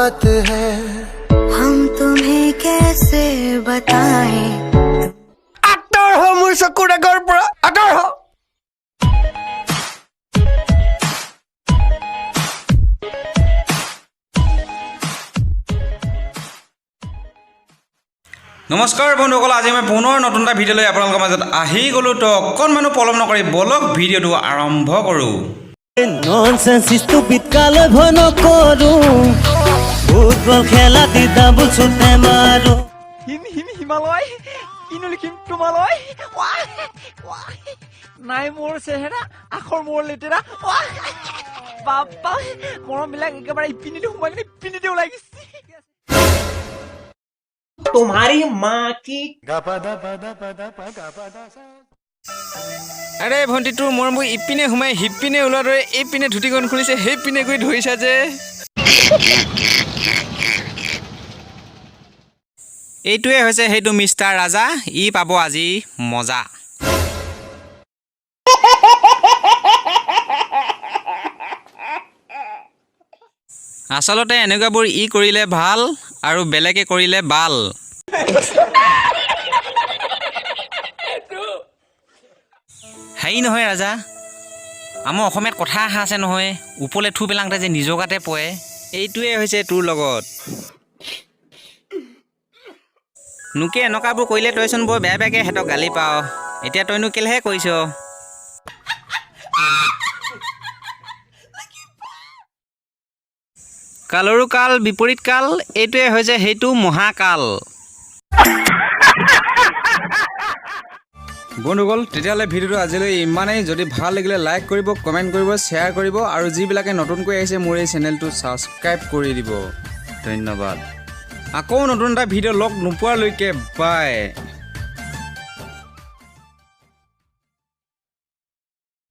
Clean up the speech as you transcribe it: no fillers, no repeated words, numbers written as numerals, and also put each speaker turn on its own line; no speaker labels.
बात है
हम तुम्हें कैसे बताएं
আঁতৰ হ মোৰ চকুৰ আগৰ পৰা আঁতৰ হ
নমস্কাৰ বন্ধুসকল আজি মই পুনৰ নতুন এটা ভিডিঅ' লৈ আপোনালোকৰ মাজত আহি গ'লো তো অকণমানো পলম নকৰি বলক ভিডিঅ'টো আৰম্ভ কৰোঁ
ননসেন্স স্টুপিড কালে ভয় নকৰো ফুটবল খেলা দিদা বুলছুতে মাৰো
হিমালয় কিনো লিখিম তোমালৈ নাই মোৰ চেহেৰা আখৰ মোৰ লেতেৰা বাপ্পা মৰমবিলাক একেবাৰে ইপিনিতে সোমাই কিনে ইপিনিতে ওলাই গৈছে
तुम्हारी माँ की
আৰে ভণ্টি তোৰ মৰমবোৰ ইপিনে সোমাই সিপিনে ওলোৱাৰ দৰে এইপিনে ধুতিখন খুলিছে সেইপিনে গৈ ধৰিছা যে
এইটোৱে হৈছে সেইটো মিষ্টাৰ ৰাজা ই পাব আজি মজা আচলতে এনেকুৱাবোৰ ই কৰিলে ভাল আৰু বেলেগে কৰিলে বাল হেৰি নহয় ৰাজা আমাৰ অসমীয়াত কথা এষাৰ আছে নহয় ওপৰলৈ থু পেলাওঁতে যে নিজৰ গাতে পৰে এইটোৱে হৈছে তোৰ লগত নোকে এনেকুৱাবোৰ কৰিলে তইচোন বৰ বেয়া বেয়াকৈ সিহঁতক গালি পাৱ এতিয়া তইনো কেলেহে কৰিছ কালৰো কাল বিপৰীত কাল এইটোৱে হৈছে সেইটো মহাকাল বন্ধুসকল তেতিয়াহ'লে ভিডিঅ'টো আজিলৈ ইমানেই যদি ভাল লাগিলে লাইক কৰিব কমেণ্ট কৰিব শ্বেয়াৰ কৰিব আৰু যিবিলাকে নতুনকৈ আহিছে মোৰ এই চেনেলটো ছাবস্ক্ৰাইব কৰি দিব ধন্যবাদ আকৌ নতুন এটা ভিডিঅ' লগ নোপোৱালৈকে বাই